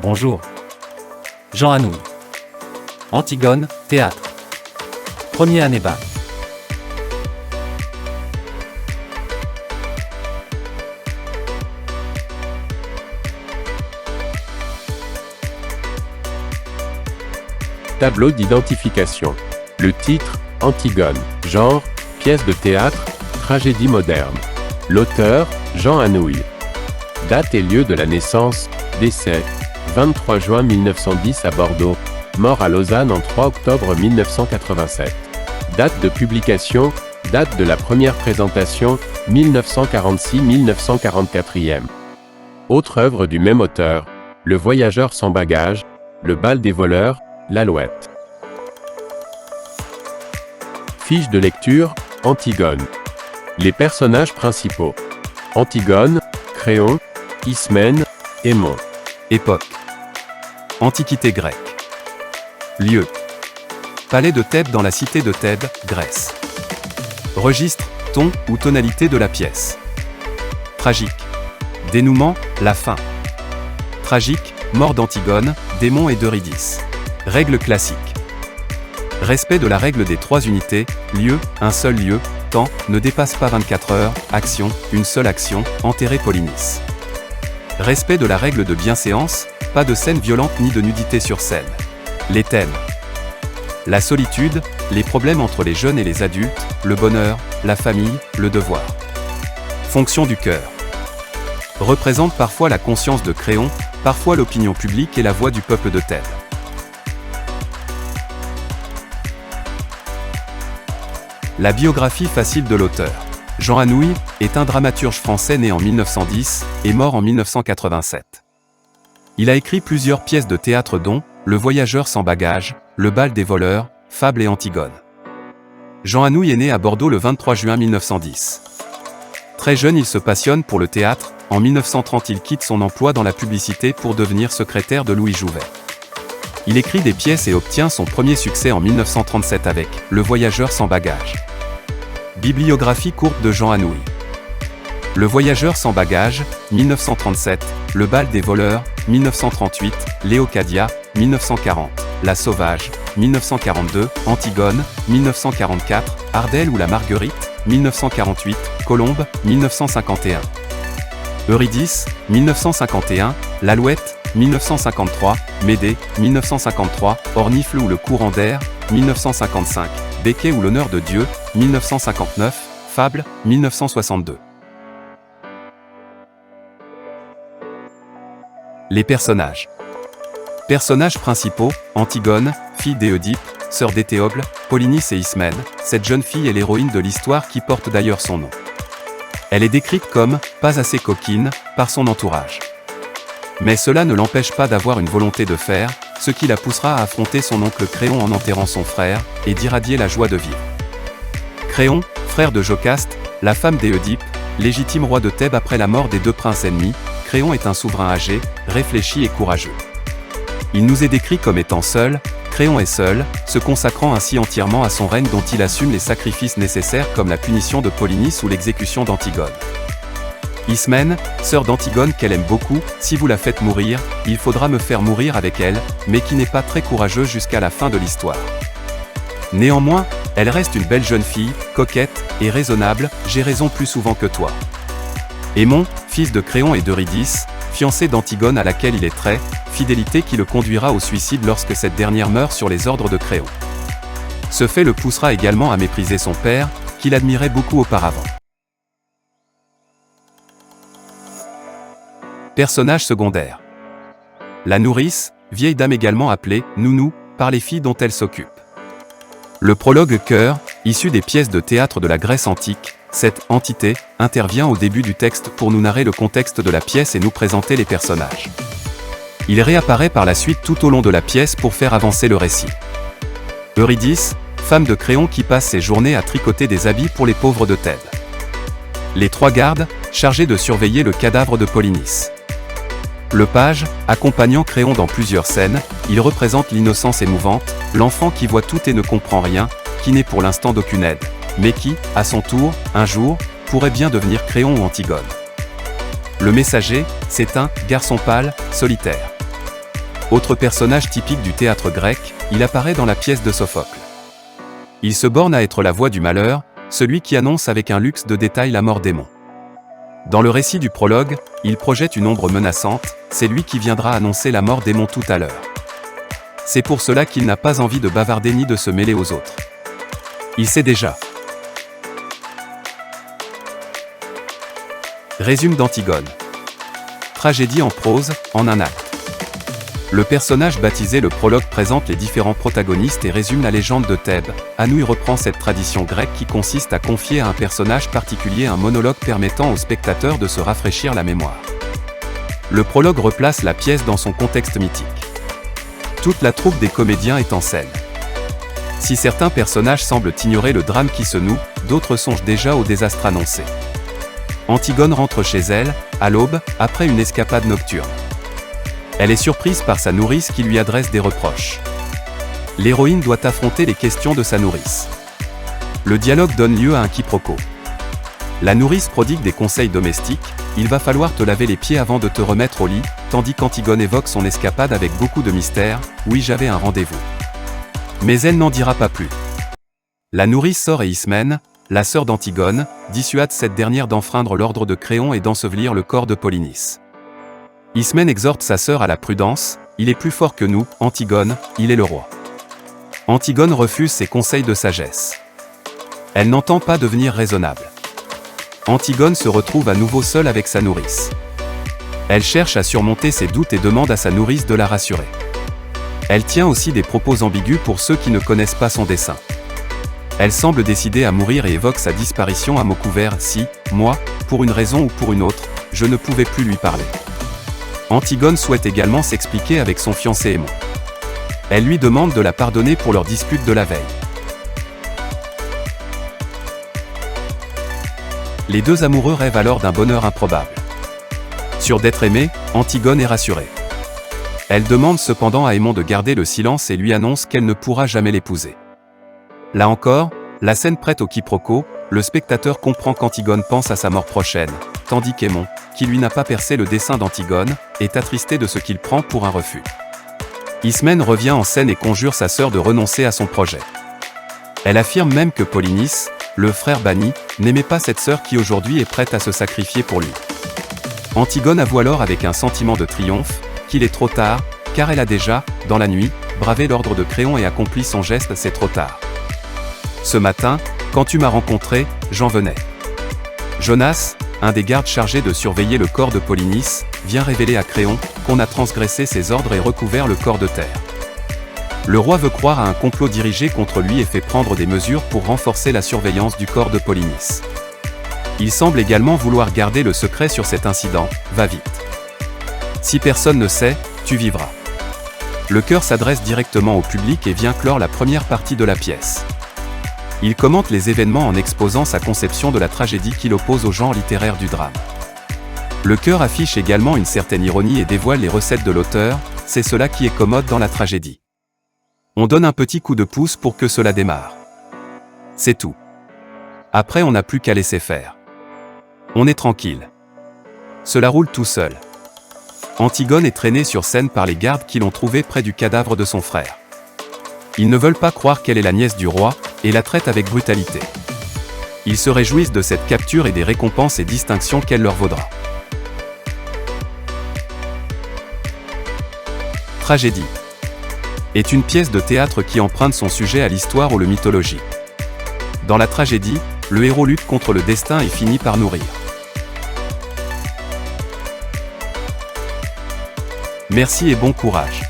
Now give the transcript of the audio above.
Bonjour. Jean Anouilh. Antigone, théâtre. Premier année bac. Tableau d'identification. Le titre, Antigone. Genre, pièce de théâtre, tragédie moderne. L'auteur, Jean Anouilh. Date et lieu de la naissance, décès, 23 juin 1910 à Bordeaux, mort à Lausanne en 3 octobre 1987. Date de publication, date de la première présentation, 1946-1944. Autre œuvre du même auteur, Le voyageur sans bagages, Le bal des voleurs, L'Alouette. Fiche de lecture, Antigone. Les personnages principaux. Antigone, Créon, Ismène, Aimon. Époque. Antiquité grecque. Lieu. Palais de Thèbes dans la cité de Thèbes, Grèce. Registre, ton ou tonalité de la pièce. Tragique. Dénouement, la fin. Tragique, mort d'Antigone, d'Aimon et d'Eurydice. Règle classique. Respect de la règle des 3 unités, lieu, un seul lieu, temps, ne dépasse pas 24 heures, action, une seule action, enterrer Polynice. Respect de la règle de bienséance, pas de scène violente ni de nudité sur scène. Les thèmes. La solitude, les problèmes entre les jeunes et les adultes, le bonheur, la famille, le devoir. Fonction du cœur. Représente parfois la conscience de Créon, parfois l'opinion publique et la voix du peuple de Thèbes. La biographie facile de l'auteur. Jean Anouilh est un dramaturge français né en 1910 et mort en 1987. Il a écrit plusieurs pièces de théâtre dont Le voyageur sans bagages, Le bal des voleurs, Fable et Antigone. Jean Anouilh est né à Bordeaux le 23 juin 1910. Très jeune, il se passionne pour le théâtre. En 1930, il quitte son emploi dans la publicité pour devenir secrétaire de Louis Jouvet. Il écrit des pièces et obtient son premier succès en 1937 avec Le voyageur sans bagages. Bibliographie courte de Jean Anouilh. Le voyageur sans bagages, 1937, Le bal des voleurs, 1938, Léocadia, 1940, La sauvage, 1942, Antigone, 1944, Ardelle ou la Marguerite, 1948, Colombe, 1951. Eurydice, 1951, L'Alouette, 1953, Médée, 1953, Ornifle ou le courant d'air, 1955, Becquet ou l'honneur de Dieu, 1959, Fable, 1962. Les personnages. Personnages principaux, Antigone, fille d'Éodipe, sœur d'Étéocle, Polynice et Ismène. Cette jeune fille est l'héroïne de l'histoire qui porte d'ailleurs son nom. Elle est décrite comme « pas assez coquine » par son entourage. Mais cela ne l'empêche pas d'avoir une volonté de faire, ce qui la poussera à affronter son oncle Créon en enterrant son frère, et d'irradier la joie de vivre. Créon, frère de Jocaste, la femme d'Éodipe, légitime roi de Thèbes après la mort des 2 princes ennemis, Créon est un souverain âgé, réfléchi et courageux. Il nous est décrit comme étant seul. Créon est seul, se consacrant ainsi entièrement à son règne dont il assume les sacrifices nécessaires comme la punition de Polynice ou l'exécution d'Antigone. Ismène, sœur d'Antigone qu'elle aime beaucoup, si vous la faites mourir, il faudra me faire mourir avec elle, mais qui n'est pas très courageuse jusqu'à la fin de l'histoire. Néanmoins, elle reste une belle jeune fille, coquette et raisonnable, j'ai raison plus souvent que toi. Aimon, fils de Créon et d'Eurydice, fiancé d'Antigone à laquelle il est très, fidélité qui le conduira au suicide lorsque cette dernière meurt sur les ordres de Créon. Ce fait le poussera également à mépriser son père, qu'il admirait beaucoup auparavant. Personnages secondaires. La nourrice, vieille dame également appelée Nounou, par les filles dont elle s'occupe. Le prologue chœur, issu des pièces de théâtre de la Grèce antique, cette entité intervient au début du texte pour nous narrer le contexte de la pièce et nous présenter les personnages. Il réapparaît par la suite tout au long de la pièce pour faire avancer le récit. Eurydice, femme de Créon qui passe ses journées à tricoter des habits pour les pauvres de Thèbes. Les 3 gardes, chargés de surveiller le cadavre de Polynice. Le page, accompagnant Créon dans plusieurs scènes, il représente l'innocence émouvante, l'enfant qui voit tout et ne comprend rien, qui n'est pour l'instant d'aucune aide, mais qui, à son tour, un jour, pourrait bien devenir Créon ou Antigone. Le messager, c'est un garçon pâle, solitaire. Autre personnage typique du théâtre grec, il apparaît dans la pièce de Sophocle. Il se borne à être la voix du malheur, celui qui annonce avec un luxe de détails la mort d'Aimon. Dans le récit du prologue, il projette une ombre menaçante, c'est lui qui viendra annoncer la mort d'Aimon tout à l'heure. C'est pour cela qu'il n'a pas envie de bavarder ni de se mêler aux autres. Il sait déjà. Résumé d'Antigone. Tragédie en prose, en un acte. Le personnage baptisé le prologue présente les différents protagonistes et résume la légende de Thèbes. Anouilh reprend cette tradition grecque qui consiste à confier à un personnage particulier un monologue permettant au spectateur de se rafraîchir la mémoire. Le prologue replace la pièce dans son contexte mythique. Toute la troupe des comédiens est en scène. Si certains personnages semblent ignorer le drame qui se noue, d'autres songent déjà au désastre annoncé. Antigone rentre chez elle, à l'aube, après une escapade nocturne. Elle est surprise par sa nourrice qui lui adresse des reproches. L'héroïne doit affronter les questions de sa nourrice. Le dialogue donne lieu à un quiproquo. La nourrice prodigue des conseils domestiques, il va falloir te laver les pieds avant de te remettre au lit, tandis qu'Antigone évoque son escapade avec beaucoup de mystère, oui j'avais un rendez-vous. Mais elle n'en dira pas plus. La nourrice sort et Ismène, la sœur d'Antigone, dissuade cette dernière d'enfreindre l'ordre de Créon et d'ensevelir le corps de Polynice. Ismène exhorte sa sœur à la prudence, il est plus fort que nous, Antigone, il est le roi. Antigone refuse ses conseils de sagesse. Elle n'entend pas devenir raisonnable. Antigone se retrouve à nouveau seule avec sa nourrice. Elle cherche à surmonter ses doutes et demande à sa nourrice de la rassurer. Elle tient aussi des propos ambigus pour ceux qui ne connaissent pas son dessein. Elle semble décidée à mourir et évoque sa disparition à mots couverts si, moi, pour une raison ou pour une autre, je ne pouvais plus lui parler. Antigone souhaite également s'expliquer avec son fiancé Aimon. Elle lui demande de la pardonner pour leur dispute de la veille. Les deux amoureux rêvent alors d'un bonheur improbable. Sûre d'être aimée, Antigone est rassurée. Elle demande cependant à Aimon de garder le silence et lui annonce qu'elle ne pourra jamais l'épouser. Là encore, la scène prête au quiproquo, le spectateur comprend qu'Antigone pense à sa mort prochaine, tandis qu'Aimon, qui lui n'a pas percé le dessein d'Antigone, est attristé de ce qu'il prend pour un refus. Ismène revient en scène et conjure sa sœur de renoncer à son projet. Elle affirme même que Polynice, le frère banni, n'aimait pas cette sœur qui aujourd'hui est prête à se sacrifier pour lui. Antigone avoue alors avec un sentiment de triomphe, qu'il est trop tard, car elle a déjà, dans la nuit, bravé l'ordre de Créon et accompli son geste, c'est trop tard. Ce matin, quand tu m'as rencontré, j'en venais. Jonas, un des gardes chargés de surveiller le corps de Polynice, vient révéler à Créon qu'on a transgressé ses ordres et recouvert le corps de terre. Le roi veut croire à un complot dirigé contre lui et fait prendre des mesures pour renforcer la surveillance du corps de Polynice. Il semble également vouloir garder le secret sur cet incident, va vite. Si personne ne sait, tu vivras. Le chœur s'adresse directement au public et vient clore la première partie de la pièce. Il commente les événements en exposant sa conception de la tragédie qu'il oppose au genre littéraire du drame. Le chœur affiche également une certaine ironie et dévoile les recettes de l'auteur, c'est cela qui est commode dans la tragédie. On donne un petit coup de pouce pour que cela démarre. C'est tout. Après on n'a plus qu'à laisser faire. On est tranquille. Cela roule tout seul. Antigone est traînée sur scène par les gardes qui l'ont trouvée près du cadavre de son frère. Ils ne veulent pas croire qu'elle est la nièce du roi, et la traitent avec brutalité. Ils se réjouissent de cette capture et des récompenses et distinctions qu'elle leur vaudra. Tragédie est une pièce de théâtre qui emprunte son sujet à l'histoire ou la mythologie. Dans la tragédie, le héros lutte contre le destin et finit par mourir. Merci et bon courage.